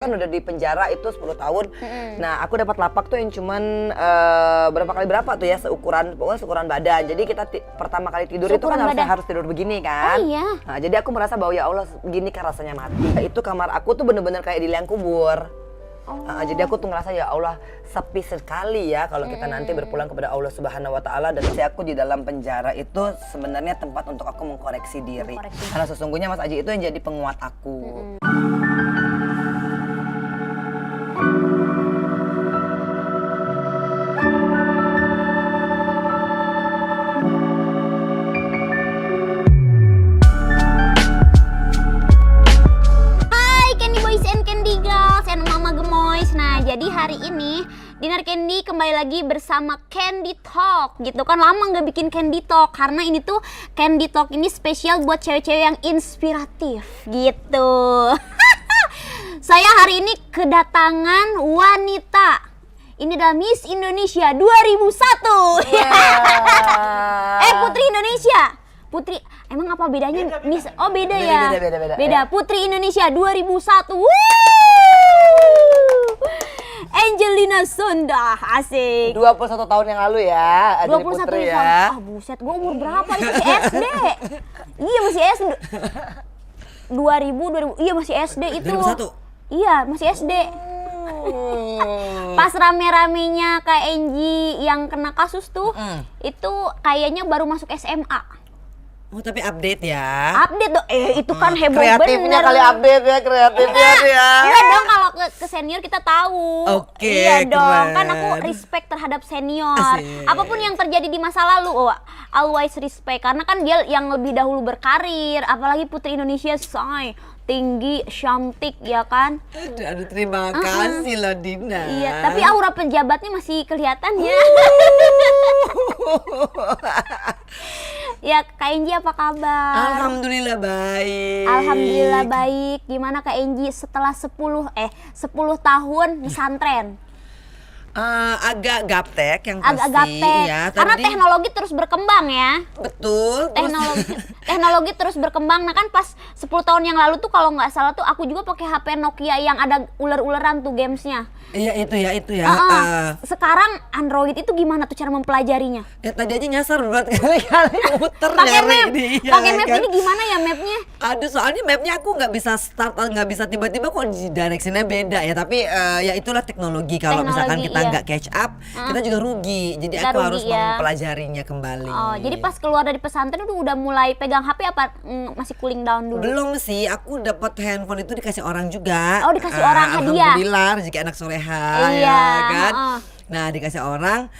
kan udah di penjara itu 10 tahun. Nah aku dapat lapak tuh yang cuman berapa kali berapa tuh ya, pokoknya seukuran badan. Jadi kita pertama kali tidur itu kan harus tidur begini kan. Oh iya. Nah jadi aku merasa bahwa ya Allah gini kan rasanya mati. Itu kamar aku tuh bener-bener kayak di liang kubur. Jadi aku tuh ngerasa ya Allah sepi sekali ya kalau kita nanti berpulang kepada Allah Subhanahu Wa Taala. Dan aku di dalam penjara itu sebenarnya tempat untuk aku mengkoreksi diri. Karena sesungguhnya Mas Aji itu yang jadi penguat aku. Jadi hari ini Dinar Candy kembali lagi bersama Candy Talk gitu kan. Lama nggak bikin Candy Talk karena ini tuh Candy Talk ini spesial buat cewek-cewek yang inspiratif gitu. Saya hari ini kedatangan wanita. Ini adalah Miss Indonesia 2001. Putri Indonesia. Putri, emang apa bedanya? Miss, oh beda ya. Beda. Putri Indonesia 2001. Angelina Sondah, asik. 21 tahun yang lalu ya, 21 Putri tahun. ya. Ah buset, gue umur berapa? Ini masih SD. Iya masih SD. 2000, iya masih SD itu. 2001? Iya masih SD. Pas rame-ramenya Kak Enji yang kena kasus tuh, itu kayaknya baru masuk SMA. Oh tapi update ya? Update dong, itu kan heboh kreatifnya bener. Kali update ya, kreatifnya ya. Iya dong, kalau ke senior kita tahu. Oke, iya dong, keren. kan aku respect terhadap senior. Asik. Apapun yang terjadi di masa lalu, always respect. Karena kan dia yang lebih dahulu berkarir, apalagi Putri Indonesia, say, tinggi, cantik ya kan. Aduh terima kasih loh Dina. Iya, tapi aura pejabatnya masih kelihatan ya. Ya, Kak Enji apa kabar? Alhamdulillah baik. Alhamdulillah baik. Gimana Kak Enji setelah 10 tahun pesantren? Agak gaptek yang Agak pasti gaptek. ya. Karena teknologi terus berkembang ya. Betul. Teknologi terus berkembang. Nah kan pas 10 tahun yang lalu tuh kalau nggak salah tuh aku juga pakai HP Nokia yang ada ular-ularan tuh gamesnya. Iya itu ya. Sekarang Android itu gimana tuh cara mempelajarinya? Ya tadi aja nyasar berkali-kali muter Pakai map. Pakai map kan? ini gimana ya mapnya? Aduh soalnya mapnya aku nggak bisa start, nggak bisa tiba-tiba kok directionnya beda ya. Tapi ya itulah teknologi. Kalau misalkan kita nggak catch up, kita juga rugi. Jadi kita aku rugi, harus mempelajarinya kembali. Oh, jadi pas keluar dari pesantren udah mulai pegang HP apa masih cooling down dulu? Belum sih, aku dapat handphone itu dikasih orang juga. Oh, dikasih orang hadiah. Alhamdulillah rezeki anak soleha iya, ya kan. Nah dikasih orang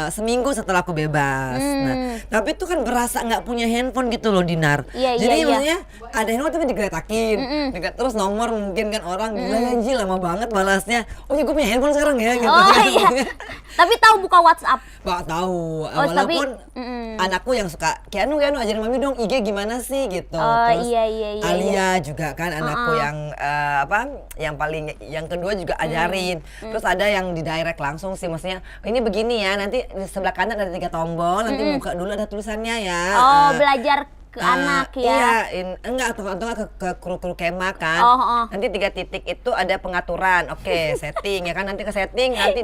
seminggu setelah aku bebas. Nah tapi itu kan berasa nggak punya handphone gitu loh Dinar. Jadi maksudnya ada handphone tapi digeletakin, terus nomor mungkin kan orang bilang anjir lama banget balasnya. Oh ya gue punya handphone sekarang ya gitu. Oh iya. Tapi tahu buka WhatsApp? Tahu. Walaupun anakku yang suka Kianu ajarin mami dong IG gimana sih gitu. Terus iya. Alia juga kan anakku yang yang kedua juga ajarin. Terus ada yang di direct langsung sih, maksudnya ini begini ya, nanti di sebelah kanan ada 3 tombol, nanti buka dulu ada tulisannya ya. Belajar ke anak ya. Iya, enggak atau ke kru kema kan. Nanti 3 titik itu ada pengaturan. Oke, setting ya kan, nanti ke setting nanti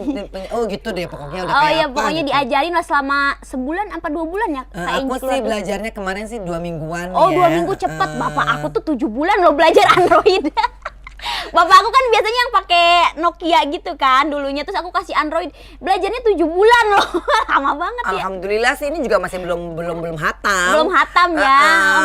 gitu deh pokoknya udah kayak iya, apa pokoknya gitu. Diajarin lah selama sebulan apa 2 bulan ya. Aku sih belajarnya kemarin sih 2 mingguan ya. 2 minggu cepet. Bapak aku tuh 7 bulan loh belajar Android. Bapak aku kan biasanya yang pakai Nokia gitu kan dulunya, terus aku kasih Android, belajarnya 7 bulan loh. Lama banget ya. Alhamdulillah sih ini juga masih belum hatam. Belum hatam ya.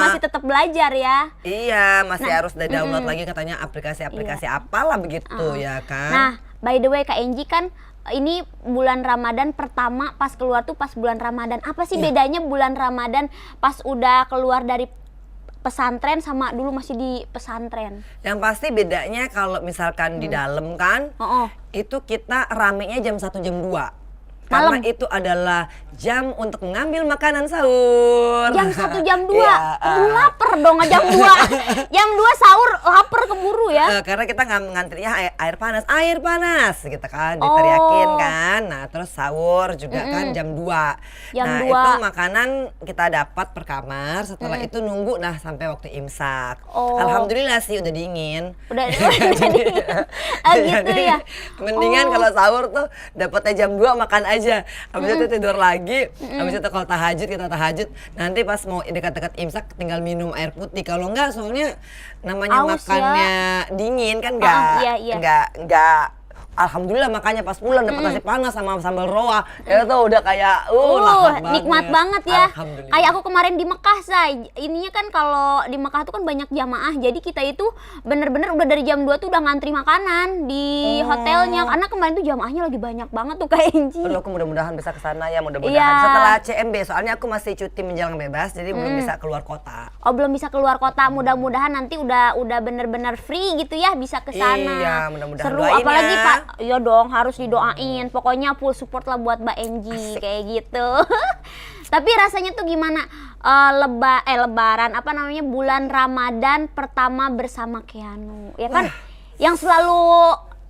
Masih tetap belajar ya. Iya, masih harus download lagi katanya aplikasi-aplikasi apalah begitu ya kan. Nah, by the way Kak Enji kan ini bulan Ramadan pertama pas keluar tuh pas bulan Ramadan. Apa sih bedanya bulan Ramadan pas udah keluar dari pesantren sama dulu masih di pesantren? Yang pasti bedanya kalau misalkan di dalam kan, itu kita ramenya jam 1 jam 2. Karena Malam. itu adalah jam untuk mengambil makanan sahur. Jam 1 jam 2. Iya, Keburu lapar dong jam 2. Jam 2 sahur lapar keburu ya. Karena kita ngantrinya air panas gitu kan, diteriakin kan. Nah, terus sahur juga kan jam 2. Jam nah, 2. itu makanan kita dapat per kamar, setelah itu nunggu sampai waktu imsak. Oh. Alhamdulillah sih udah dingin. Udah jadi gitu ya. Mendingan kalau sahur tuh dapatnya jam 2 makan aja. Habis itu tidur lagi. Habis itu kalau kita tahajud, nanti pas mau dekat-dekat imsak tinggal minum air putih. Kalau enggak soalnya namanya Aus makannya dingin kan iya. enggak. Alhamdulillah makanya pas pulang dapat nasi panas sama sambal roa. Ya tuh udah kayak lahap nikmat banget ya. Alhamdulillah. Kayak aku kemarin di Mekah, Say. Ininya kan kalau di Mekah tuh kan banyak jamaah. Jadi kita itu bener-bener udah dari jam 2 tuh udah ngantri makanan di hotelnya. Karena kemarin tuh jamaahnya lagi banyak banget tuh kayak Enji. Aduh, aku mudah-mudahan bisa ke sana ya, mudah-mudahan. Iya. Setelah CMB, soalnya aku masih cuti menjelang bebas, jadi belum bisa keluar kota. Oh, belum bisa keluar kota. Mudah-mudahan nanti udah bener-bener free gitu ya, bisa ke sana. Iya, mudah-mudahan. Seru, Doain apalagi ya. Pak. Ya dong, harus didoain. Pokoknya full support lah buat Mbak Enji kayak gitu. Tapi rasanya tuh gimana? Lebaran apa namanya, bulan Ramadan pertama bersama Keanu. Ya kan? Yang selalu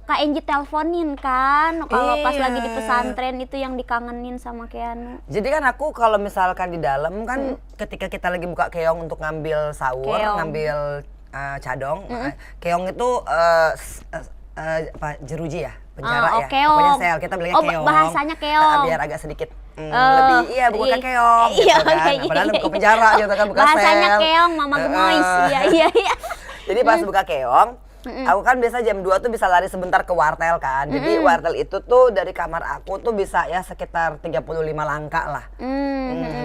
Kak Enji teleponin kan kalau pas lagi di pesantren itu yang dikangenin sama Keanu. Jadi kan aku kalau misalkan di dalam kan ketika kita lagi buka keong untuk ngambil sahur, ngambil cadong, keong itu jeruji ya, penjara ya. Keong. Pokoknya sel, kita bilangnya keong. Bahasanya keong. Biar agak sedikit lebih bukan keong gitu kan. Padahal buka penjara gitu kan, bukan sel. Bahasanya keong, Mama Gemois. Iya. Jadi pas buka keong, aku kan biasa jam 2 tuh bisa lari sebentar ke wartel kan. Jadi wartel itu tuh dari kamar aku tuh bisa ya sekitar 35 langkah lah.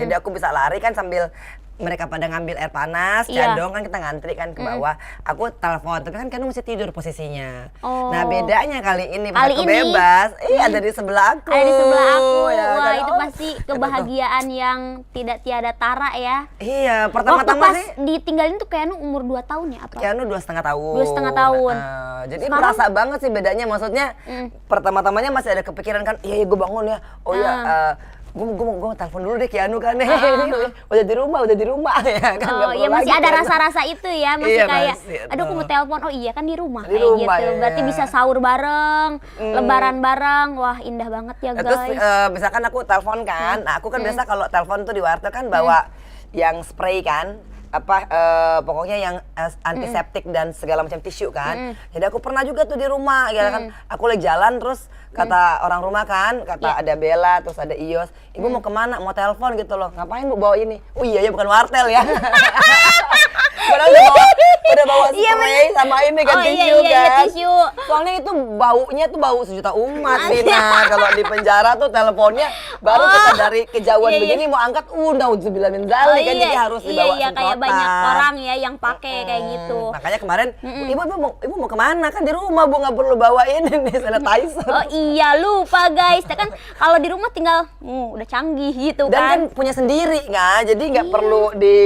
Jadi aku bisa lari kan sambil mereka pada ngambil air panas, cadong kan kita ngantri kan ke bawah. Aku telepon, tapi kan mesti tidur posisinya. Nah bedanya kali ini pas aku bebas, ada di sebelah aku. Ada di sebelah aku. Ya, Wah kan? itu pasti kebahagiaan yang tidak tiada tara ya. Iya, pertama-tama sih ditinggalin tuh Keanu umur 2 tahun ya apa? Keanu 2,5 tahun. 2,5 tahun. Jadi berasa banget sih bedanya, maksudnya pertama-tamanya masih ada kepikiran kan, iya gue bangun ya, gue mau telepon dulu deh Keanu kan, udah di rumah ya kan. Oh iya, masih ada rasa-rasa itu ya, masih iya, kayak masih, aduh aku mau telepon, oh iya kan di rumah Di kayak rumah, gitu. ya. Berarti bisa sahur bareng, lebaran bareng, wah indah banget ya guys. Terus misalkan aku telepon kan, nah aku kan biasa kalau telepon tuh di wartel kan bawa yang spray kan, pokoknya yang antiseptik dan segala macam tisu kan. Jadi aku pernah juga tuh di rumah, ya kan. Aku lagi jalan terus kata orang rumah kan, ada Bella terus ada Ios, ibu mau kemana? Mau telepon gitu loh. Ngapain bu bawa ini? Oh iya ya bukan wartel ya. Padahal udah bawa spray sama ini kan tisu kan. Tisu. Soalnya itu baunya tuh bau sejuta umat Dina. Kalau di penjara tuh teleponnya baru kita dari kejauhan begini mau angkat naudzubillah min dzalik kan, jadi harus dibawa Iya, kayak banyak orang ya yang pakai kayak gitu. Makanya kemarin ibu mau kemana, kan di rumah bu, nggak perlu bawa ini nih sanitizer. Oh iya lupa guys, kan kalau di rumah tinggal udah canggih gitu dan kan kan. punya sendiri nggak, jadi nggak perlu di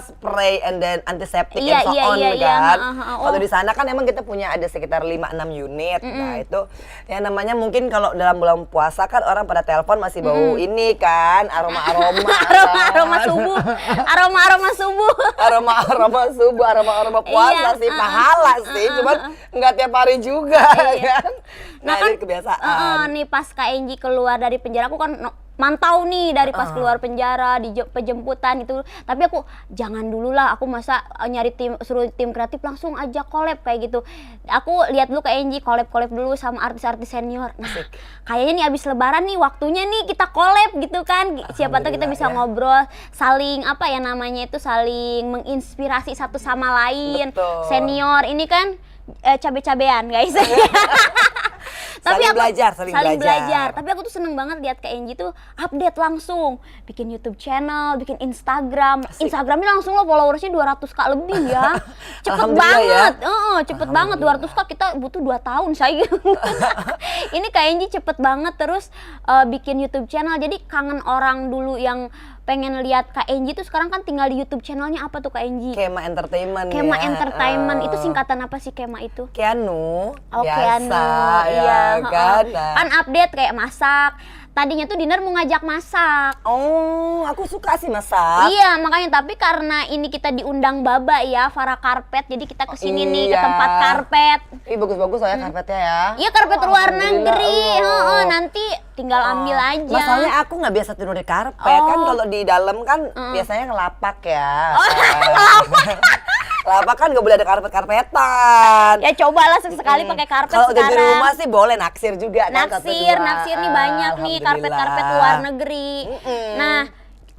spray and then antiseptik and so on kan. Kalau di sana kan emang kita punya ada sekitar 5-6 unit. Nah itu ya namanya mungkin kalau dalam bulan puasa kan orang pada telepon masih bau ini kan, aroma-aroma subuh. Aroma-aroma subuh. Aroma puasa sih, pahala sih, cuman nggak tiap hari juga kan. Nah ini kebiasaan. Nih pas Kak Enji keluar dari penjara, aku kan mantau nih dari pas keluar penjara di penjemputan itu. Tapi aku jangan dulu lah, aku masa suruh tim kreatif langsung aja collab kayak gitu. Aku lihat dulu Kak Enji collab dulu sama artis-artis senior. Nah, kayaknya nih abis lebaran nih waktunya nih kita collab gitu kan. Siapa tahu kita bisa ngobrol, saling saling menginspirasi satu sama lain. Betul. Senior ini kan cabe-cabean guys. Saling belajar. Tapi aku tuh seneng banget lihat Kak Enji tuh update langsung, bikin YouTube channel, bikin Instagram. Instagramnya langsung loh followersnya 200k lebih ya. Cepet banget. Cepet banget 200k, kita butuh 2 tahun saya. Ini Kak Enji cepet banget, terus bikin YouTube channel. Jadi kangen orang dulu yang pengen lihat Kak Enji tuh sekarang kan tinggal di YouTube channelnya. Apa tuh Kak Enji? Kema Entertainment. Entertainment. Itu singkatan apa sih Kema itu? Keanu. Oh, biasa, Keanu. ya kan. Kan update kayak masak. tadinya tuh Dinar mau ngajak masak. Oh, aku suka sih masak. Iya, makanya tapi karena ini kita diundang Baba ya, Farah Karpet, jadi kita kesini nih ke Iya. tempat karpet. Ih, bagus-bagus soalnya karpetnya ya. Iya, karpet luar Alhamdulillah, negeri. Allah. Nanti tinggal ambil aja. Masalahnya aku nggak biasa tidur di karpet kan, kalau di dalam kan biasanya ngelapak ya. Lapak kan nggak boleh ada karpet-karpetan. Ya cobalah sesekali pakai karpet Kalau udah di sekarang. rumah sih boleh naksir juga kan, satu Naksir, dua. naksir nih banyak nih karpet-karpet Alhamdulillah. luar negeri. Nah,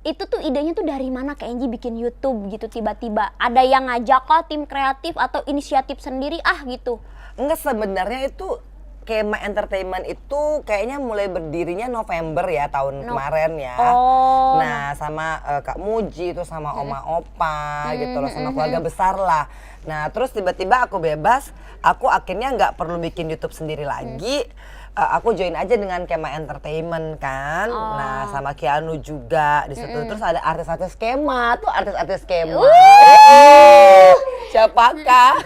itu tuh idenya tuh dari mana Kak Enji bikin YouTube gitu tiba-tiba? Ada yang ngajak kah tim kreatif atau inisiatif sendiri gitu? Enggak, sebenarnya itu Kema Entertainment itu kayaknya mulai berdirinya November ya tahun kemarin ya. Oh. Nah sama Kak Muji itu sama Oma Opa gitu loh, sama keluarga besar lah. Nah terus tiba-tiba aku bebas, aku akhirnya nggak perlu bikin YouTube sendiri lagi. Aku join aja dengan Kema Entertainment kan. Nah sama Keanu juga di situ. Terus ada artis-artis Kema, tuh artis-artis Kema. Siapakah?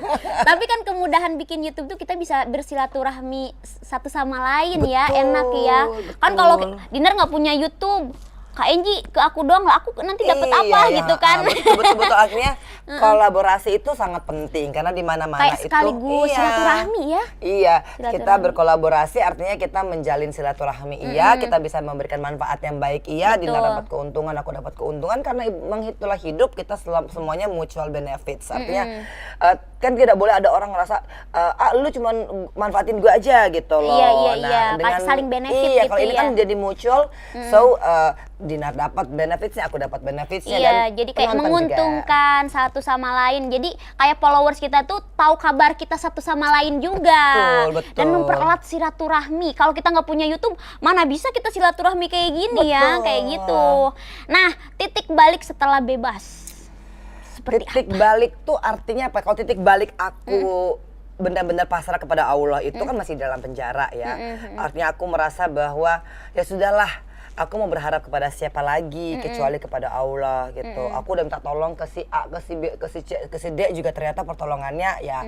Tapi kan kemudahan bikin YouTube tuh kita bisa bersilaturahmi satu sama lain ya, enak ya. Kan kalau Dinar nggak punya YouTube, Kak Enji ke aku doang lah, aku nanti dapat apa Iya, gitu kan. Betul-betul akhirnya kolaborasi itu sangat penting karena di mana-mana Kayak itu sekaligus silaturahmi ya. Iya, kita Silaturahmi. berkolaborasi artinya kita menjalin silaturahmi. Iya, kita bisa memberikan manfaat yang baik. Iya, Betul. Dina dapat keuntungan, aku dapat keuntungan karena memang itulah hidup, kita semuanya mutual benefits. Artinya kan tidak boleh ada orang ngerasa lu cuma manfaatin gue aja gitu loh. Iya. Kayak saling benefit iya, gitu kalau ini ya. kan jadi mutual, so Dinar dapat benefitsnya, aku dapat benefitsnya. Iya, dan jadi kayak penonton menguntungkan satu sama lain. Jadi kayak followers kita tuh tahu kabar kita satu sama lain juga. Betul. Dan mempererat silaturahmi. Kalau kita nggak punya YouTube, mana bisa kita silaturahmi kayak gini ya, Betul. kayak gitu. Nah, titik balik setelah bebas. Seperti Titik balik tuh artinya apa? Kalau titik balik aku benar-benar pasrah kepada Allah itu kan masih dalam penjara ya. Artinya aku merasa bahwa ya sudahlah, aku mau berharap kepada siapa lagi kecuali kepada Allah gitu. Aku udah minta tolong ke si A, ke si B, ke si C, ke si D juga ternyata pertolongannya ya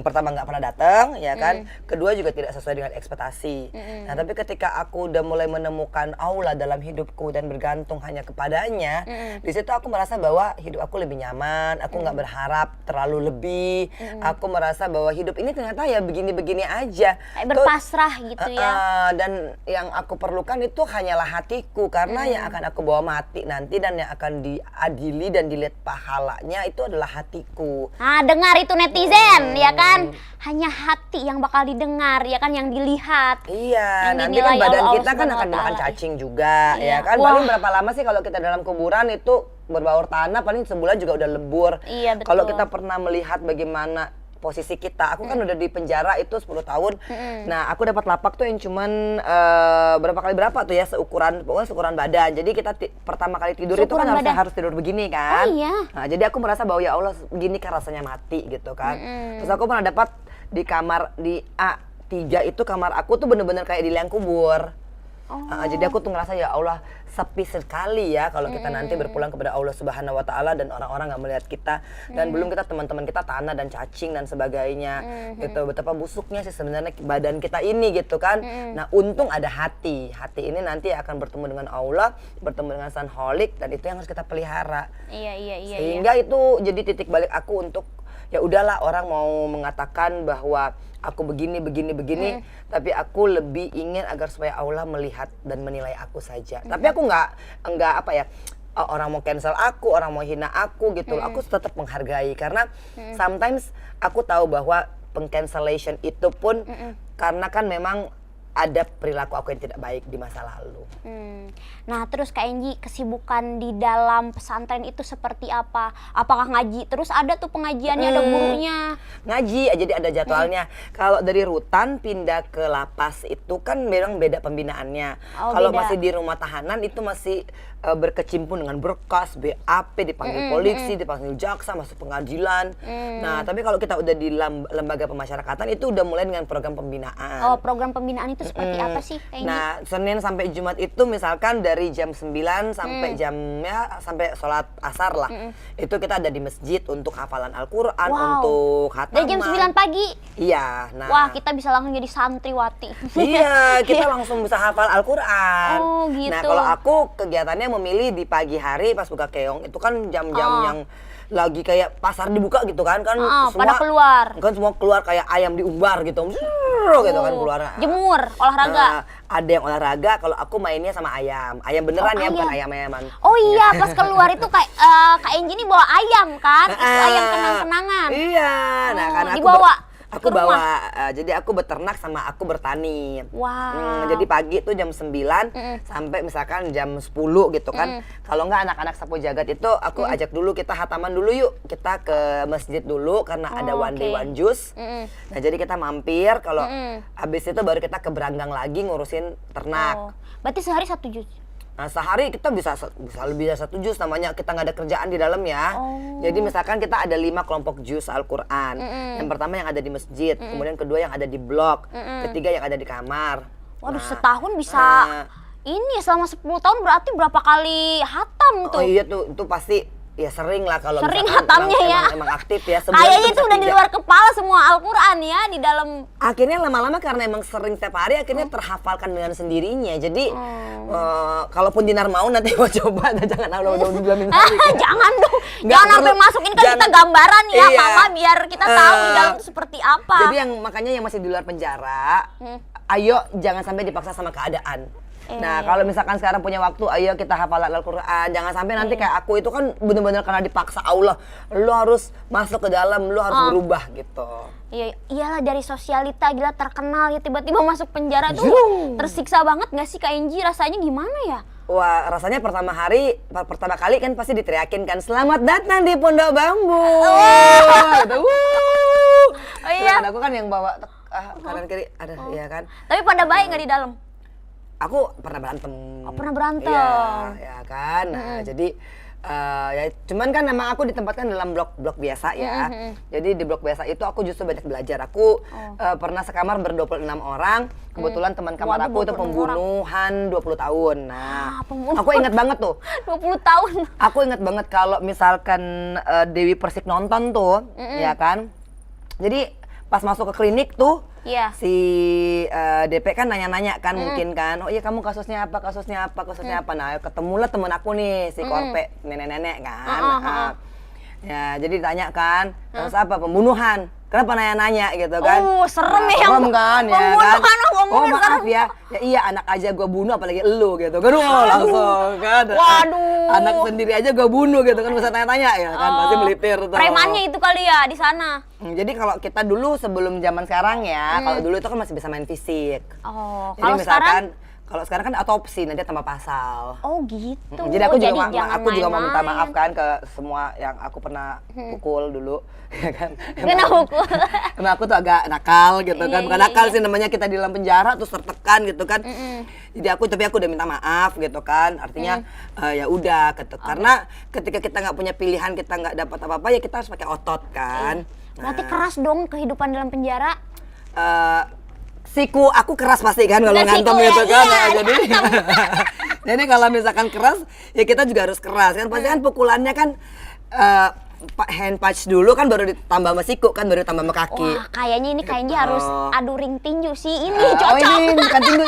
pertama nggak pernah datang ya kan. Kedua juga tidak sesuai dengan ekspektasi. Nah tapi ketika aku udah mulai menemukan Allah dalam hidupku dan bergantung hanya kepadanya, di situ aku merasa bahwa hidup aku lebih nyaman. Aku nggak berharap terlalu lebih. Aku merasa bahwa hidup ini ternyata ya begini-begini aja. kayak berpasrah gitu ya. Dan yang aku perlukan itu hanyalah hatiku, karena yang akan aku bawa mati nanti dan yang akan diadili dan dilihat pahalanya itu adalah hatiku. Nah, dengar itu netizen ya kan? Hanya hati yang bakal didengar ya kan, yang dilihat. Iya, Yang nanti dinilai kan badan Allah kita kan Subhanahu akan wa dimakan Ta'ala. cacing juga, Iya. ya kan? Wah. Paling berapa lama sih kalau kita dalam kuburan itu berbaur tanah, paling sebulan juga udah lebur. Iya, betul. Kalau kita pernah melihat bagaimana posisi kita, aku kan udah di penjara itu 10 tahun. Nah, aku dapat lapak tuh yang cuman berapa tuh ya, pokoknya seukuran badan. Jadi kita pertama kali tidur itu kan Seukuran badan. harus tidur begini kan. Oh, iya. Nah, jadi aku merasa bahwa ya Allah, gini kan rasanya mati gitu kan. Terus aku pernah dapat di kamar di A3 itu, kamar aku tuh bener-bener kayak di liang kubur. Jadi aku tuh ngerasa ya Allah, sepi sekali ya kalau kita nanti berpulang kepada Allah Subhanahu wa Ta'ala dan orang-orang nggak melihat kita, dan belum kita teman-teman kita tanah dan cacing dan sebagainya gitu. Betapa busuknya sih sebenarnya badan kita ini gitu kan. Nah untung ada hati ini nanti akan bertemu dengan Allah, bertemu dengan Sang Holik, dan itu yang harus kita pelihara. Iya. Sehingga itu jadi titik balik aku untuk ya udahlah, orang mau mengatakan bahwa aku begini, tapi aku lebih ingin agar supaya Allah melihat dan menilai aku saja. Tapi aku nggak apa ya, orang mau cancel aku, orang mau hina aku gitu, aku tetap menghargai karena sometimes aku tahu bahwa pengcancellation itu pun karena kan memang ada perilaku aku yang tidak baik di masa lalu. Nah terus Kak Enji, kesibukan di dalam pesantren itu seperti apa? Apakah ngaji? Terus ada tuh pengajiannya, ada gurunya? Ngaji, jadi ada jadwalnya. Kalau dari rutan pindah ke lapas itu kan memang beda pembinaannya. Oh, Kalau beda. masih di rumah tahanan itu masih berkecimpung dengan berkas, BAP, dipanggil polisi, dipanggil jaksa, masuk pengadilan. Nah tapi kalau kita udah di lembaga pemasyarakatan itu udah mulai dengan program pembinaan. Oh, program pembinaan itu seperti apa sih kayaknya? Nah, Senin sampai Jumat itu misalkan dari jam 9 sampai sampai sholat asar lah. Itu kita ada di masjid untuk hafalan Al-Qur'an, untuk khataman. Dari jam 9 pagi? Iya. Nah. Wah, kita bisa langsung jadi santriwati. Iya, kita langsung bisa hafal Al-Qur'an. Oh, gitu. Nah, kalau aku kegiatannya memilih di pagi hari pas buka keong. Itu kan jam-jam yang lagi kayak pasar dibuka gitu kan semua pada keluar. Kan semua keluar kayak ayam diumbar gitu. Gitu kan keluar. Jemur, olahraga. Nah, ada yang olahraga, kalau aku mainnya sama ayam. Ayam beneran ya, bukan ayam-ayaman. Oh iya, pas keluar itu kayak Kak Enji ini bawa ayam kan? Itu ayam kenang-kenangan. Iya, nah karena aku bawa, jadi aku beternak sama aku bertani. Wow. Jadi pagi tuh jam 9 sampai misalkan jam 10 gitu kan. Kalau enggak anak-anak sapu jagat itu aku ajak dulu, kita hataman dulu yuk. Kita ke masjid dulu karena ada one day one juice. Nah jadi kita mampir, kalau habis itu baru kita ke Beranggang lagi ngurusin ternak. Berarti sehari 1 juz? Nah sehari kita bisa lebih dari 1 juz, namanya kita nggak ada kerjaan di dalam ya. Jadi misalkan kita ada 5 kelompok juz Al-Qur'an. Yang pertama yang ada di masjid, kemudian kedua yang ada di blok, ketiga yang ada di kamar. Waduh, setahun bisa ini selama 10 tahun berarti berapa kali hatam tuh? Oh iya tuh, itu pasti ya sering lah kalau sering hatamnya ya. Emang aktif ya. Kayaknya itu udah di luar kepala semua Al-Qur'an ya, di dalam. Akhirnya lama-lama karena emang sering setiap hari akhirnya terhafalkan dengan sendirinya. Jadi kalaupun Dinar mau nanti mau coba, jangan udah bilangin hari. Jangan dong. Jangan sampai masukin kan kita gambaran ya, Mama, biar kita tahu di dalam itu seperti apa. Jadi makanya yang masih di luar penjara, ayo jangan sampai dipaksa sama keadaan. Nah kalau misalkan sekarang punya waktu, ayo kita hafalan Al-Qur'an. Jangan sampai nanti kayak aku itu kan bener-bener karena dipaksa Allah, lu harus masuk ke dalam, lu harus berubah gitu. Iya, iyalah dari sosialita gila terkenal ya, tiba-tiba masuk penjara tuh tersiksa banget gak sih Kak Enji? Rasanya gimana ya? Wah, rasanya pertama kali kan pasti diteriakin kan, selamat datang di Pondok Bambu. Gitu. Oh iya. Nah, aku kan yang bawa kanan kiri, ada ya kan. Tapi pada baik nggak di dalam? Aku pernah berantem. Oh, pernah berantem. Iya, ya kan. Nah, jadi ya cuman kan memang aku ditempatkan dalam blok biasa ya. Jadi di blok biasa itu aku justru banyak belajar. Aku pernah sekamar ber-26 orang. Kebetulan teman kamar aku itu pembunuhan 20 tahun. Nah, aku ingat banget tuh. 20 tahun. Aku ingat banget kalau misalkan Dewi Persik nonton tuh, ya kan. Jadi pas masuk ke klinik tuh, si DP kan nanya-nanya kan mungkin kan, oh iya kamu kasusnya apa. Nah ketemulah temen aku nih, si Korpe, nenek-nenek kan. Ya jadi ditanya kan, kasus apa? Pembunuhan. Kenapa nanya-nanya gitu kan? Oh serem ya. Serem kan ya kan? Oh maaf serem. ya iya anak aja gue bunuh apalagi elu gitu kan. Langsung kan. Waduh. Anak sendiri aja gue bunuh gitu kan, bisa tanya-tanya ya kan, pasti melipir tuh. Premannya itu kali ya di sana. Jadi kalau kita dulu sebelum zaman sekarang ya, kalau dulu itu kan masih bisa main fisik. Oh, jadi misalkan kalau sekarang kan otopsi, nanti tambah pasal. Oh gitu. Jadi aku juga mau minta maaf kan ke semua yang aku pernah pukul dulu, ya kan. Kena pukul. Karena aku tuh agak nakal gitu kan, bukan nakal sih namanya, kita di dalam penjara terus tertekan gitu kan. Jadi aku udah minta maaf gitu kan, artinya ya udah gitu. Karena ketika kita nggak punya pilihan, kita nggak dapat apa-apa ya kita harus pakai otot kan. Berarti keras dong kehidupan dalam penjara. Siku aku keras pasti kan kalau ngantem gitu kan. Jadi kalau misalkan keras ya kita juga harus keras kan. Pasti kan pukulannya kan hand punch dulu kan, baru ditambah sama siku kan, baru ditambah sama kaki. Wah, kayaknya ini kayaknya harus adu ring tinju sih. Ini cocok. Oh, ini bukan tinju,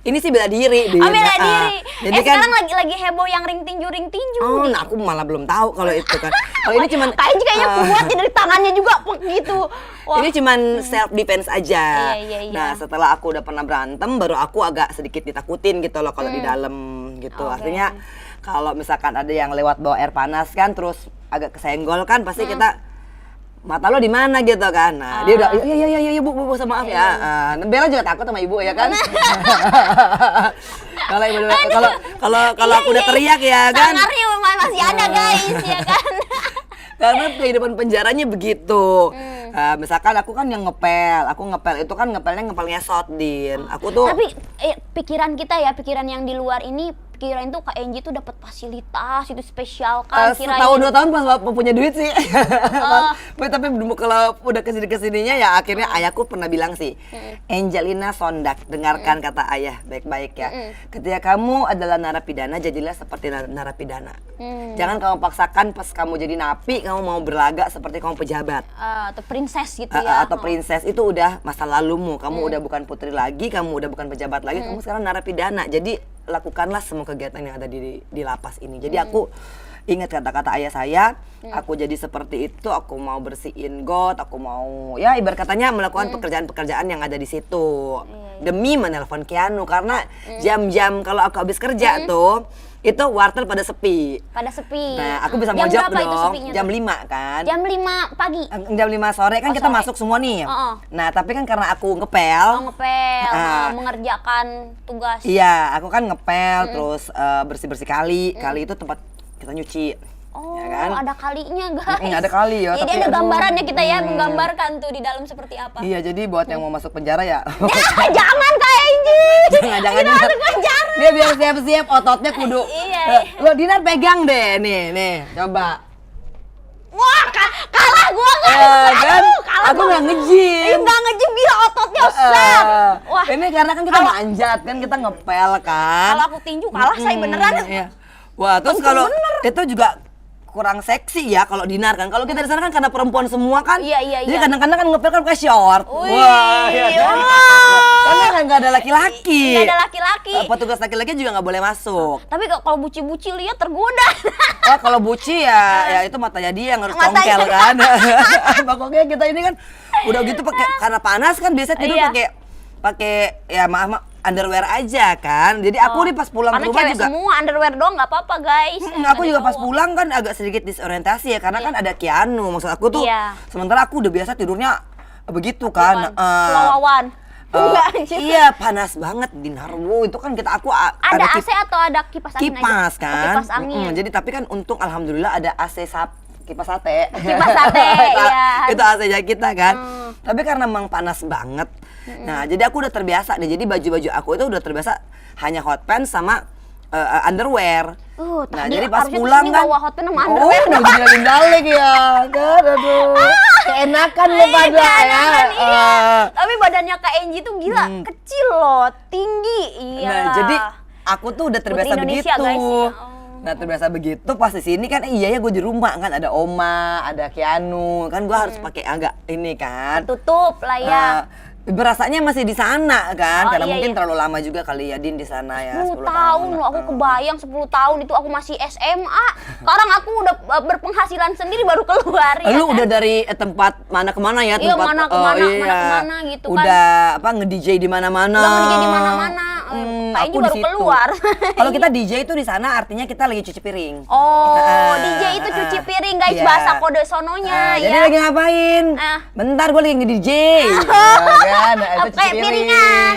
ini sih bela diri. Oh, bela diri. Jadi kan sekarang lagi heboh yang ring tinju. Oh, nah aku malah belum tahu kalau itu kan. Kalau ini cuman kayaknya kuat ya dari tangannya juga gitu. Wah. Ini cuman self defense aja. Iya. Nah, setelah aku udah pernah berantem, baru aku agak sedikit ditakutin gitu loh kalau di dalam gitu. Artinya kalau misalkan ada yang lewat bawa air panas kan, terus agak kesenggol kan, pasti kita mata lo di mana gitu kan. Nah, dia udah iya bu maaf ya. Bella juga takut sama ibu ya kan. Kalau aku udah teriak ya kan. Sangarnya masih ada guys ya kan. Karena kehidupan penjaranya begitu. Misalkan aku kan yang ngepel itu kan ngepel ngesot Din. Aku tuh tapi pikiran kita ya, pikiran yang di luar ini kirain tuh Kak Enji tuh dapat fasilitas itu spesial kan, kirain. Setahun 2 tahun pas punya duit sih. Tapi kalau udah kesininya ya akhirnya ayahku pernah bilang sih, Angelina Sondak, dengarkan kata ayah baik-baik ya. Ketika kamu adalah narapidana, jadilah seperti narapidana. Jangan kamu paksakan pas kamu jadi napi, kamu mau berlagak seperti kamu pejabat. Atau princess gitu ya. Atau princess, itu udah masa lalumu. Kamu udah bukan putri lagi, kamu udah bukan pejabat lagi, kamu sekarang narapidana. Jadi lakukanlah semua kegiatan yang ada di lapas ini. Jadi aku ingat kata-kata ayah saya, aku jadi seperti itu, aku mau bersihin got, aku mau ya ibarat katanya melakukan pekerjaan-pekerjaan yang ada di situ. Demi menelpon Keanu, karena jam-jam kalau aku habis kerja tuh itu wartel pada sepi. Nah, aku bisa jam mojok berapa itu dong. sepinya Jam tuh? 5 kan. Jam 5 pagi. Jam 5 sore kan kita sore. masuk semua nih. Oh. Nah, tapi kan karena aku ngepel. Mengerjakan tugas. Iya, aku kan ngepel terus bersih-bersih kali. Kali itu tempat kita nyuci. Oh, ya kan? ada kalinya guys. Ada kali ya. Jadi tapi ada aduh. gambarannya kita ya, menggambarkan tuh di dalam seperti apa. Iya, jadi buat yang mau masuk penjara ya. Jangan Kak Enji. Jangan. Dia biar siap-siap ototnya kudu. Iya. Lo Dinar pegang deh, nih, coba. Wah, kalah gua kan. Kan? Aku nggak nge-gym. Nggak nge-gym, gila ototnya set. Wah, ini karena kan kita manjat kan, kita ngepel kan. kalau aku tinju kalah saya beneran. Iya. Wah, terus kalau itu juga kurang seksi ya kalau Dinar kan. Kalau kita di sana kan karena perempuan semua kan. Iya. Jadi kadang-kadang kan ngepel kan pakai short. Wih, Wah, ya kan? Karena nggak ada laki-laki. Nggak ada laki-laki. Petugas laki-laki juga nggak boleh masuk. Tapi kalau buci-buci lihat tergoda. Oh, kalau buci ya itu matanya dia yang harus congkel kan. Pokoknya kita ini kan udah gitu pakai, karena panas kan biasa tidur pakai ya maaf underwear aja kan. Jadi aku nih pas pulang ke rumah juga semua underwear doang nggak apa-apa guys. aku juga pas pulang kan agak sedikit disorientasi ya, karena kan ada Keanu. Maksud aku tuh sementara aku udah biasa tidurnya begitu kan. Lawan. Iya, panas banget di Narwo itu kan aku ada AC atau ada kipas angin kipas aja? kan. Kipas angin. Jadi tapi kan untung alhamdulillah ada AC kipas sate. Kipas sate, iya. Itu AC-nya kita kan. Tapi karena memang panas banget. Nah, jadi aku udah terbiasa nih. Jadi baju-baju aku itu udah terbiasa hanya hot pants sama underwear. Nah, jadi pas pulang kan bawa hot pants sama underwear. Oh, jadi balik ya. Aduh. Keenakan lu pada ya. Tapi badannya Kak Enji tuh gila, kecil loh, tinggi. Iya. Nah, jadi aku tuh udah terbiasa begitu. Guys, ya. Nah, terbiasa begitu pas di sini kan iya ya gue di rumah kan ada Oma, ada Keanu, kan gue harus pakai agak ini kan. Tutup lah ya. Berasanya masih di sana kan, karena iya, mungkin terlalu lama juga kali ya Din di sana ya. 10 tahun loh, aku kebayang 10 tahun itu aku masih SMA. Sekarang aku udah berpenghasilan sendiri baru keluar ya. Lu udah dari tempat mana ke mana ya? Iya, tempat mana kemana gitu kan. Udah nge-DJ di mana-mana. Udah nge-DJ di mana-mana. Kayaknya baru keluar. Kalau kita DJ itu di sana artinya kita lagi cuci piring. Oh, DJ itu cuci piring guys, bahasa kode sononya ya. Jadi lagi ngapain? Bentar gue lagi nge-DJ. Kan, itu cuci piringan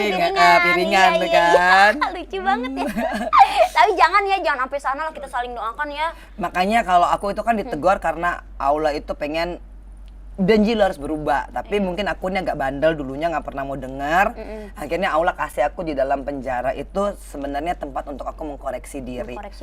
kan. Lucu banget ya. Tapi jangan sampai sana lah, kita saling doakan ya. Makanya kalau aku itu kan ditegur karena Allah itu pengen janji lo harus berubah, tapi mungkin akunya agak bandel dulunya, nggak pernah mau dengar. Akhirnya Allah kasih aku di dalam penjara itu sebenarnya tempat untuk aku mengkoreksi diri. Ya.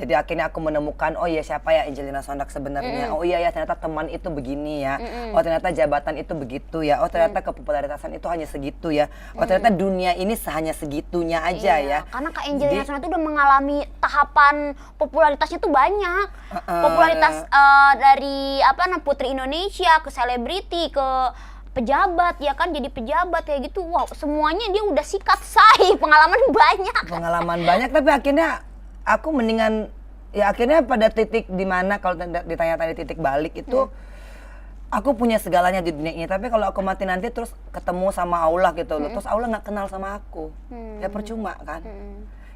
Jadi akhirnya aku menemukan, oh iya siapa ya Angelina Sondak sebenarnya. Oh iya ya ternyata teman itu begini ya. Oh ternyata jabatan itu begitu ya. Oh ternyata kepopularitasan itu hanya segitu ya. Oh ternyata dunia ini hanya segitunya aja ya. Karena Kak Angelina Sondak itu udah mengalami tahapan popularitasnya tuh banyak. Popularitas dari Putri Indonesia ke selebriti, ke pejabat ya kan, jadi pejabat kayak gitu. Wow, semuanya dia udah sikat say, pengalaman banyak. Tapi akhirnya aku mendingan ya akhirnya pada titik dimana kalau ditanya-tanya titik balik itu aku punya segalanya di dunia ini, tapi kalau aku mati nanti terus ketemu sama Allah gitu loh, terus Allah nggak kenal sama aku, ya percuma kan.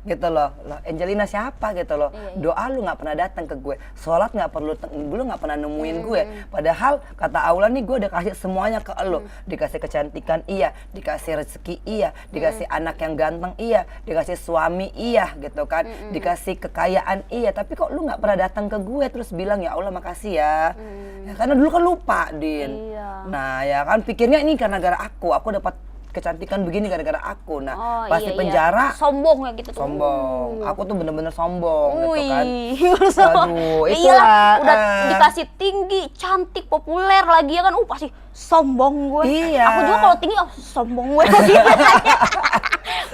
Gitu loh, Angelina siapa gitu loh. Doa lu nggak pernah datang ke gue, sholat nggak perlu, lu nggak pernah nemuin gue. Padahal kata Allah nih gue udah kasih semuanya ke lu, dikasih kecantikan iya, dikasih rezeki iya, dikasih anak yang ganteng iya, dikasih suami iya gitu kan, dikasih kekayaan iya. Tapi kok lu nggak pernah datang ke gue terus bilang ya Allah makasih ya. Ya karena dulu kan lupa Din. Nah ya kan pikirnya ini karena gara aku dapat kecantikan begini gara-gara aku. Nah, Oh, pasti iya, penjara. sombong ya gitu tuh. Sombong. Aku tuh bener-bener sombong gitu kan. Waduh, Ya iyalah, itulah, udah dikasih tinggi, cantik, populer lagi ya kan, pasti sombong gue. Iya. Aku juga kalau tinggi, sombong gue.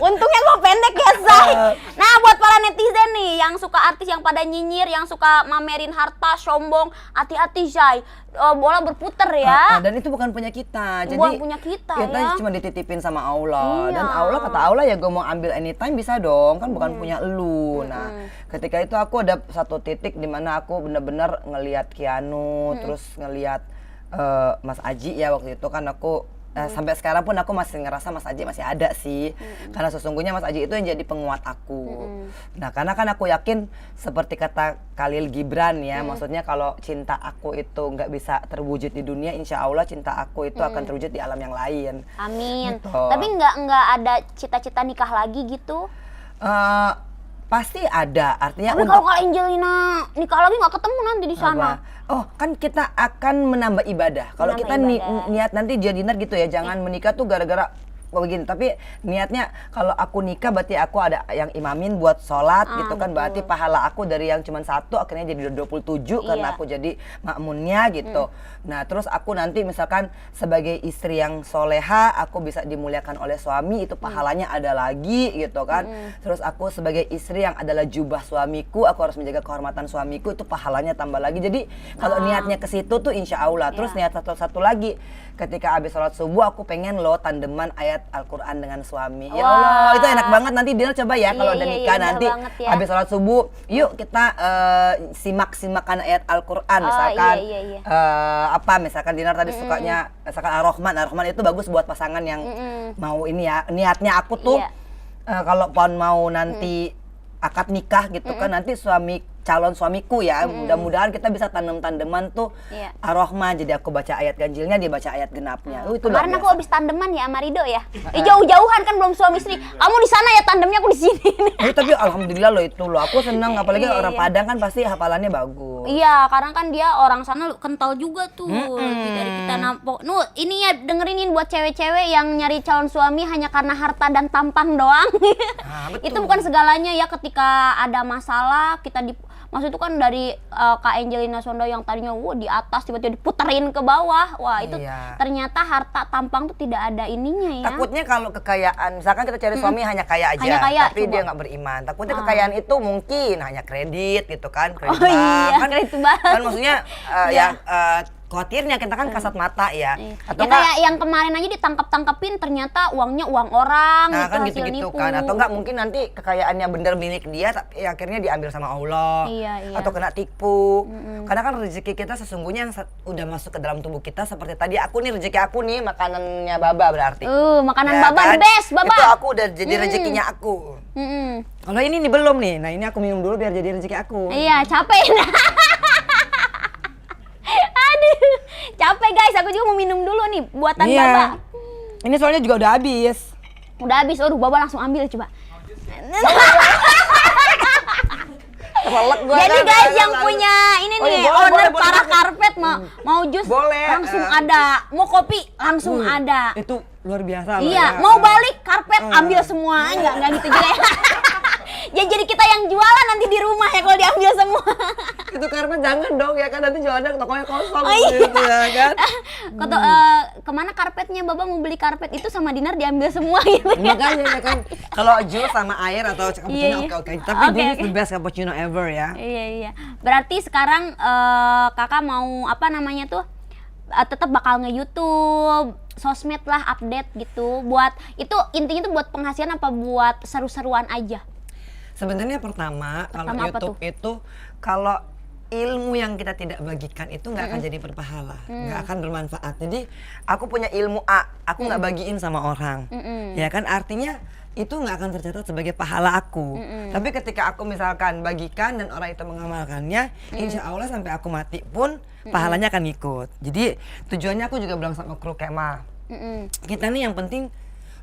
Untungnya gue pendek ya, Say. Nah, buat para netizen nih, yang suka artis yang pada nyinyir, yang suka mamerin harta, sombong, hati-hati, Say. Bola berputar ya. Dan itu bukan punya kita. Jadi Bukan punya kita ya. cuma dititipin sama Allah. Iya. Dan Allah, kata Allah ya gue mau ambil anytime bisa dong, kan bukan punya elu. Nah, ketika itu aku ada satu titik di mana aku bener-bener ngelihat Keanu, terus ngelihat Mas Aji ya waktu itu kan aku sampai sekarang pun aku masih ngerasa Mas Aji masih ada sih. Karena sesungguhnya Mas Aji itu yang jadi penguat aku. Nah, karena kan aku yakin seperti kata Khalil Gibran ya, maksudnya kalau cinta aku itu nggak bisa terwujud di dunia, insya Allah cinta aku itu akan terwujud di alam yang lain. Amin. Gitu. Tapi nggak ada cita-cita nikah lagi gitu? Pasti ada, artinya Tapi kalau Kak Angelina nikah lagi nggak ketemu nanti di sana. apa? Oh, kan kita akan menambah ibadah. Kalau Menambah kita ibadah. niat nanti jadi gitu ya, jangan menikah tuh gara-gara begini. Tapi niatnya kalau aku nikah berarti aku ada yang imamin buat sholat gitu kan. betul. Berarti pahala aku dari yang cuma satu akhirnya jadi 27 karena Iya. aku jadi makmunnya gitu. Nah, terus aku nanti misalkan sebagai istri yang soleha, aku bisa dimuliakan oleh suami, itu pahalanya ada lagi gitu kan. Terus aku sebagai istri yang adalah jubah suamiku, aku harus menjaga kehormatan suamiku, itu pahalanya tambah lagi. Jadi kalau niatnya ke situ tuh insya Allah. Terus niat satu lagi, ketika habis sholat subuh aku pengen loh tandeman ayat Al-Quran dengan suami. Ya Allah, itu enak banget. Nanti Dina coba ya kalau udah nikah bener nanti banget ya. habis sholat subuh, yuk kita simak-simakan ayat Al-Quran misalkan. Iya. Apa misalkan Dinar tadi sukanya misalkan Ar-Rahman. Ar-Rahman itu bagus buat pasangan yang mau ini ya. Niatnya aku tuh Iya. kalau pon mau nanti akad nikah gitu kan, nanti calon suamiku ya, mudah-mudahan kita bisa tandeman tuh Iya. Ar-Rahman. Jadi aku baca ayat ganjilnya, dia baca ayat genapnya. Itu luar Kemarin aku biasa. habis tandeman ya sama Rido ya. Jauh-jauhan kan belum suami istri. Kamu di sana ya tandemnya, aku di sini. Tapi alhamdulillah loh itu loh, aku senang apalagi Iya, orang iya. Padang kan pasti hafalannya bagus. Iya, karena kan dia orang sana kental juga tuh. Dari kita nampok. Ini ya dengerin buat cewek-cewek yang nyari calon suami hanya karena harta dan tampang doang. Betul. Itu bukan segalanya ya. Ketika ada masalah kita maksud itu kan dari Kak Angelina Sondao yang tadinya di atas tiba-tiba diputerin ke bawah. Wah, itu Iya. ternyata harta tampang tuh tidak ada ininya ya. Takutnya kalau kekayaan, misalkan kita cari suami hanya kaya aja, Hanya kaya, tapi coba. dia nggak beriman. Takutnya kekayaan itu mungkin hanya kredit gitu kan, kredit Oh bank, iya, kan, kredit bank. kan maksudnya Iya. khawatirnya kita kan kasat mata ya, atau Ya enggak? kayak yang kemarin aja ditangkap-tangkapin ternyata uangnya uang orang Nah gitu, kan hasil gitu-gitu nipu. kan, atau enggak mungkin nanti kekayaannya bener milik dia tapi akhirnya diambil sama Allah, Iya. atau kena tipu. Karena kan rezeki kita sesungguhnya yang udah masuk ke dalam tubuh kita, seperti tadi aku nih, rezeki aku nih makanannya Baba berarti. Makanan Ya Baba kan? the best, Baba. Itu aku udah jadi rezekinya aku. Kalau ini nih belum nih, nah ini aku minum dulu biar jadi rezeki aku. Iya, capek. Aduh, capek guys. Aku juga mau minum dulu nih buatan Iya. Baba. Ini soalnya juga udah habis. Udah habis. Aduh, Baba langsung ambil coba. Kelelek gua Jadi kan, guys kan, yang kan. punya ini Oh, nih iya, boleh, owner boleh, para boleh. karpet mau jus Boleh, langsung ada. Mau kopi langsung ada. Itu luar biasa loh ya. Iya, mau balik karpet ambil semua. Enggak gitu juga ya. Ya jadi kita yang jualan nanti di rumah ya kalau diambil semua. Itu karpet jangan dong ya kan, nanti jualannya tokonya kosong Oh, iya. gitu ya kan. Kemana karpetnya Baba mau beli karpet itu sama Dinar diambil semua gitu. Makanya ya kan, kalau jus sama air atau cappuccino Iya, iya. oke. Tapi Oke, this is oke. the best cappuccino ever ya. Iya. Berarti sekarang kakak mau apa namanya tuh? Tetap bakal nge-YouTube, sosmed lah, update gitu. Buat itu intinya tuh buat penghasilan apa buat seru-seruan aja? Sebenarnya pertama kalau Pertama apa YouTube itu kalau ilmu yang kita tidak bagikan itu nggak akan jadi berpahala, nggak akan bermanfaat. Jadi aku punya ilmu A, aku nggak bagiin sama orang, ya kan artinya itu nggak akan tercatat sebagai pahala aku. Tapi ketika aku misalkan bagikan dan orang itu mengamalkannya, insya Allah sampai aku mati pun pahalanya akan ikut. Jadi tujuannya aku juga bilang sama kru kemah, kita nih yang penting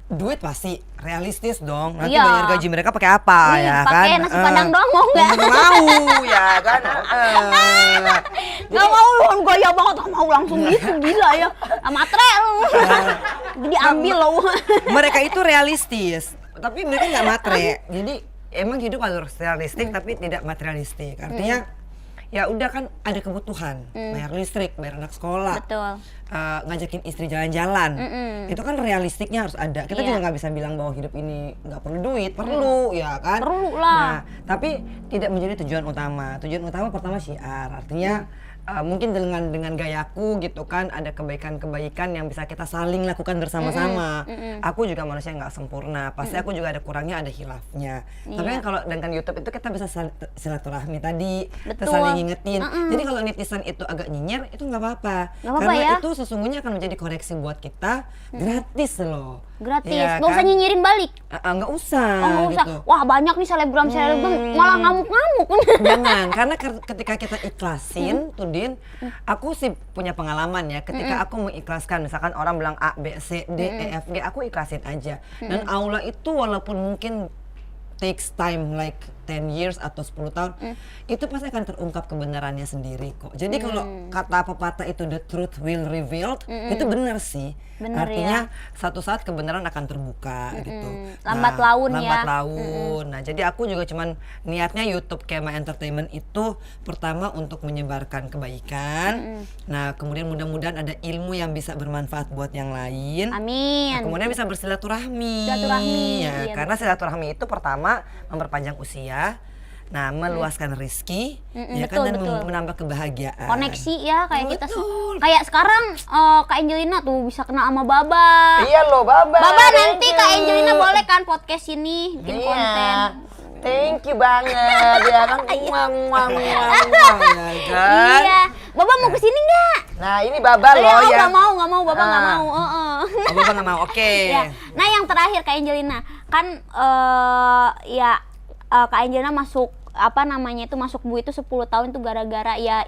duit pasti realistis dong. Nanti Iya. bayar gaji mereka pakai apa ya kan? Pakai nasi padang doang mau nggak? Nggak mau ya kan? Nggak mau, kan gaya banget, nggak mau langsung gitu, gila ya. Matre lu. Jadi ambil lo. Mereka itu realistis, tapi mereka nggak matre. Jadi emang hidup harus realistik tapi tidak materialistik. Artinya ya udah kan ada kebutuhan, bayar listrik, bayar anak sekolah, Betul. ngajakin istri jalan-jalan. Itu kan realistiknya harus ada. Kita Iya. juga nggak bisa bilang bahwa hidup ini nggak perlu duit, perlu ya kan? Perlu lah. Nah, tapi tidak menjadi tujuan utama. Tujuan utama pertama syiar, artinya mungkin dengan gayaku gitu kan ada kebaikan-kebaikan yang bisa kita saling lakukan bersama-sama. Aku juga manusia nggak sempurna, pasti aku juga ada kurangnya, ada hilafnya. Tapi kan kalau dengan YouTube itu kita bisa silaturahmi tadi, kita Betul. saling ngingetin. Jadi kalau netizen itu agak nyinyir itu nggak apa-apa, Nggak apa-apa karena ya. itu sesungguhnya akan menjadi koreksi buat kita gratis loh. Gratis, Iya nggak usah kan? nyinyirin balik. Nggak usah. Oh nggak usah. Gitu. Wah banyak nih selebgram malah ngamuk-ngamuk. Jangan, karena ketika kita ikhlasin, tuh Din, aku sih punya pengalaman ya. Ketika aku mengikhlaskan, misalkan orang bilang A, B, C, D, E, F, G, aku ikhlasin aja. Dan Allah itu walaupun mungkin takes time like 10 years atau 10 tahun, itu pasti akan terungkap kebenarannya sendiri kok. Jadi kalau kata pepatah itu the truth will revealed, itu benar sih. Bener Artinya satu saat kebenaran akan terbuka gitu. Lambat laun ya. Lambat laun. Nah, jadi aku juga cuman niatnya YouTube Kema Entertainment itu pertama untuk menyebarkan kebaikan. Nah, kemudian mudah-mudahan ada ilmu yang bisa bermanfaat buat yang lain. Amin. Nah, kemudian bisa bersilaturahmi. Silaturahmi, Ya, iya. karena silaturahmi itu pertama memperpanjang usia. Nah, meluaskan rezeki, ya kan, betul, dan betul. menambah kebahagiaan. Koneksi ya kayak kita Betul. kayak sekarang Kak Angelina tuh bisa kenal sama Baba. Iya loh, Baba. Baba Thank nanti you. Kak Angelina boleh kan podcast ini bikin Iya. konten. Thank you banget ya kan. Muah, ya kan. Iya. Baba mau kesini nggak? Nah, ini Baba loh Oh, ya. nggak mau, Baba nggak Ah. mau. Heeh. Oh, Baba nggak mau. Oke. Ya. Nah yang terakhir Kak Angelina kan Kak Angelina masuk masuk Bu itu 10 tahun itu gara-gara ya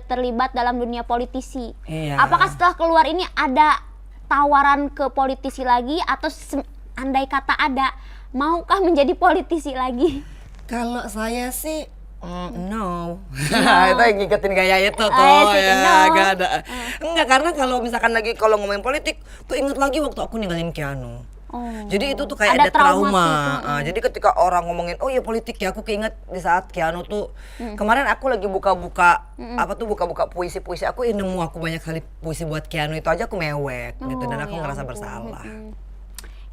terlibat dalam dunia politisi. Iya. Apakah setelah keluar ini ada tawaran ke politisi lagi atau andai kata ada, maukah menjadi politisi lagi? Kalau saya sih no. Itu yang ngikutin gaya itu tuh Asik, ya, no. gak ada. Enggak, karena kalau misalkan lagi kalau ngomongin politik, tuh inget lagi waktu aku ninggalin Keanu. Oh. Jadi itu tuh kayak ada trauma trauma. sih. Jadi ketika orang ngomongin, oh ya politik ya, aku keinget di saat Keanu tuh kemarin aku lagi buka-buka buka-buka puisi-puisi aku, nemu aku banyak kali puisi buat Keanu itu aja aku mewek gitu, dan aku ya ngerasa ampun. bersalah.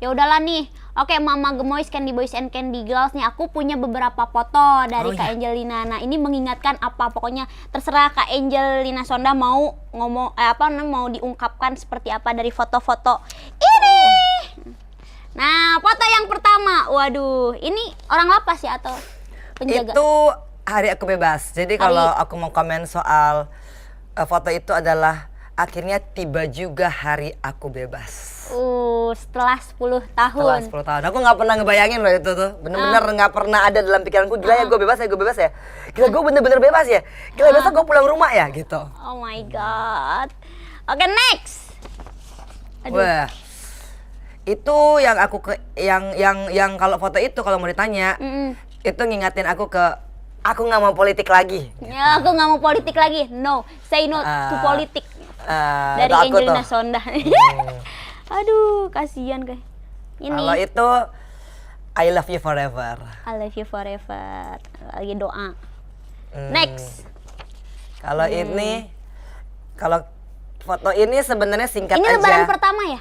Ya udahlah nih. Oke, Mama Gemoys, Candy Boys and Candy Girls nih, aku punya beberapa foto dari Oh, Kak iya. Angelina. Nah, ini mengingatkan apa? Pokoknya terserah Kak Angelina Sonda mau ngomong mau diungkapkan seperti apa dari foto-foto ini. Nah, foto yang pertama. Waduh, ini orang lapas ya atau penjaga? Itu hari aku bebas. Jadi kalau aku mau komen soal foto itu adalah akhirnya tiba juga hari aku bebas. Setelah 10 tahun. Setelah 10 tahun. Aku nggak pernah ngebayangin loh itu tuh. Bener-bener nggak pernah ada dalam pikiranku. Gila ya gue bebas ya. Gila gue bener-bener bebas ya. Gila besok gue pulang rumah ya gitu. Oh my god. Oke, next. Aduh. Wah. Itu yang aku yang kalau foto itu kalau mau ditanya, itu ngingatin aku ke aku nggak mau politik lagi. Ya, aku nggak mau politik lagi. No, say no to politik. Dari itu aku Angelina tuh. Sonda. Aduh, kasihan guys. Ini Kalau itu I love you forever. I love you forever. Lagi doa. Hmm. Next. Kalau ini, kalau foto ini sebenarnya singkat Ini aja. lebaran pertama ya?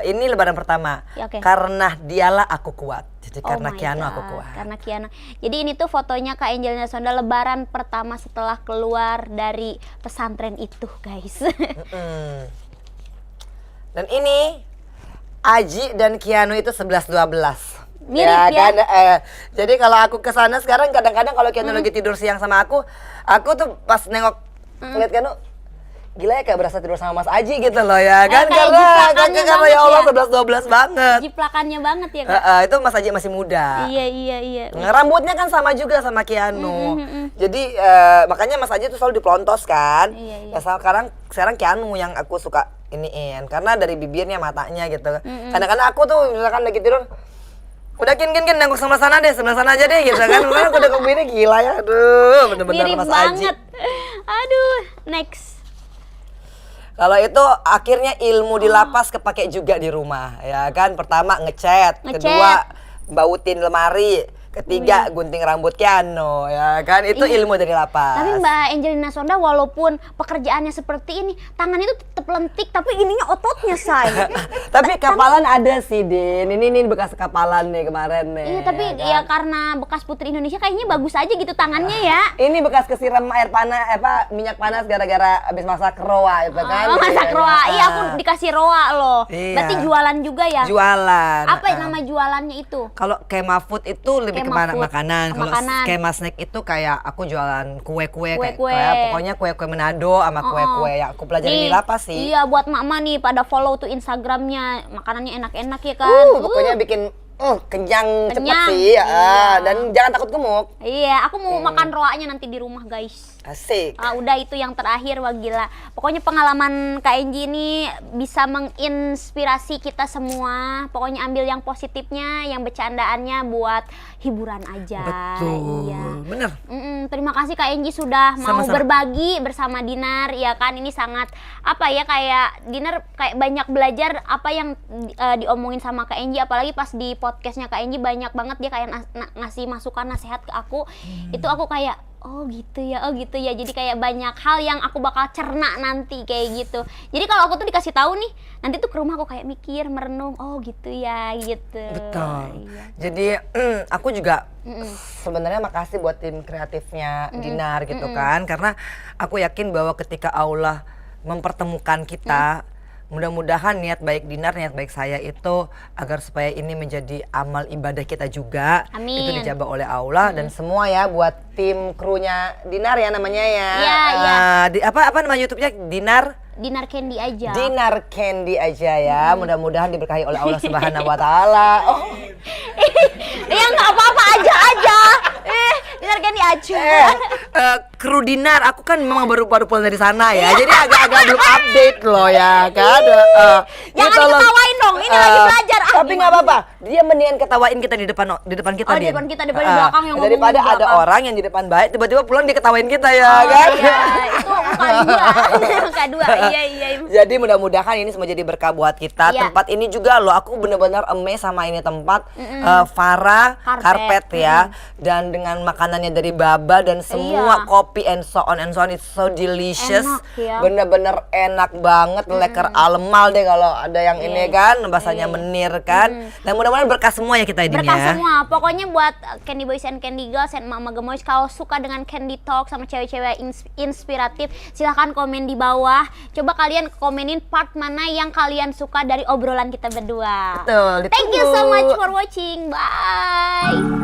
Ini lebaran pertama. Ya, oke. Karena dialah aku kuat. Jadi Oh karena my Keanu God, aku kuat. Karena Keanu. Jadi ini tuh fotonya Kak Angelina Sonda lebaran pertama setelah keluar dari pesantren itu, guys. Dan ini Aji dan Keanu itu 11-12. Mirip ya? Kan? Jadi kalau aku kesana sekarang kadang-kadang kalau Keanu lagi tidur siang sama aku tuh pas nengok ngeliat Keanu, gila ya kayak berasa tidur sama Mas Aji gitu loh ya kan, kayak karena jiplakannya ya Allah banget 11-12 banget. Jiplakannya banget ya, Kak? Itu Mas Aji masih muda. Iya. Nah, rambutnya kan sama juga sama Keanu. Jadi makanya Mas Aji tuh selalu dipelontos kan. Iya. Ya sekarang Keanu yang aku suka iniin karena dari bibirnya matanya gitu. Kadang-kadang aku tuh misalkan lagi tidur udah kin nengok sebelah sana aja deh gitu kan. Karena aku udah begini gila ya. Aduh, bener-bener Mirip Mas Aji. banget. Aduh, next. Kalau itu akhirnya ilmu di lapas kepake juga di rumah, ya kan? Pertama ngecat, kedua bautin lemari, ketiga gunting rambut Keanu, ya kan? Itu ilmu dari lapas. Tapi Mbak Angelina Sonda walaupun pekerjaannya seperti ini, tangannya itu tetap lentik tapi ininya ototnya, say. Tapi kapalan ada sih, Din. Ini bekas kapalan nih kemarin nih. Iya, tapi ya karena bekas Putri Indonesia kayaknya bagus aja gitu tangannya ya. Ini bekas kesiram air panas, minyak panas gara-gara habis masak roa itu kan. Oh, masak roa. Iya, aku dikasih roa loh. Iya. Berarti jualan juga ya? Jualan. Apa nama jualannya itu? Kalau Kema Food itu lebih ke Kema Food. makanan. Kalau Makanan. Kema Snack itu kayak aku jualan kue-kue Kue-kue. kayak pokoknya kue-kue Manado sama kue-kue yang aku pelajari di lapas sih. Iya, buat mama nih pada follow tuh Instagramnya, makanannya enak-enak ya kan. Pokoknya bikin kenyang cepet Kenyang. sih. Iya. Dan jangan takut gemuk. Iya, aku mau makan roanya nanti di rumah, guys. Asik. Udah itu yang terakhir, wah gila. Pokoknya pengalaman Kak Enji ini bisa menginspirasi kita semua. Pokoknya ambil yang positifnya, yang bercandaannya buat hiburan aja. Betul. Iya. Bener. Terima kasih Kak Enji sudah mau Sama-sama. berbagi bersama Dinar, ya kan. Ini sangat apa ya, kayak Dinar kayak banyak belajar apa yang diomongin sama Kak Enji, apalagi pas di podcastnya Kak Enji banyak banget dia kayak ngasih masukan nasihat ke aku. Itu aku kayak oh gitu ya, jadi kayak banyak hal yang aku bakal cerna nanti kayak gitu. Jadi kalau aku tuh dikasih tahu nih, nanti tuh ke rumah aku kayak mikir, merenung, oh gitu ya gitu. Betul. Iya. Jadi aku juga sebenarnya makasih buat tim kreatifnya Dinar gitu kan, karena aku yakin bahwa ketika Allah mempertemukan kita, mudah-mudahan niat baik Dinar, niat baik saya itu agar supaya ini menjadi amal ibadah kita juga. Amin. Itu dijabah oleh Allah dan semua ya buat tim krunya Dinar ya namanya ya. Iya, iya. Apa nama YouTube-nya Dinar Candy aja. Dinar Candy aja ya. Mudah-mudahan diberkahi oleh Allah Subhanahu wa taala. Oh. Ya nggak apa-apa aja. Dinar Candy aja. Kru Dinar, aku kan memang baru pulang dari sana ya. Jadi agak-agak belum update loh ya kan. Jangan diketawain dong, ini lagi belajar. Tapi nggak apa-apa. Dia mendingan ketawain kita di depan kita. Oh, di depan kita, di belakang yang ngomong daripada di belakang. ada orang yang di depan baik tiba-tiba pulang dia ketawain kita ya kan. Iya, itu muka dua. Iya. Jadi mudah-mudahan ini semua jadi berkah buat kita. Iya. Tempat ini juga loh, aku bener-bener amazed sama ini tempat. Farah Karpet ya. Dan dengan makanannya dari Baba dan semua kopi and so on it's so delicious. Enak, ya. Bener-bener enak banget, leker alemal deh kalau ada yang ini kan, bahasanya menir kan. Dan mudah-mudahan berkah semua ya kita ini Berkah ya. semua. Pokoknya buat Candy Boys and Candy Girls and Mama Gemoys, kalau suka dengan Candy Talk sama cewek-cewek inspiratif, silahkan komen di bawah. Coba kalian komenin part mana yang kalian suka dari obrolan kita berdua. Betul, Thank you so ditunggu. much for watching. Bye.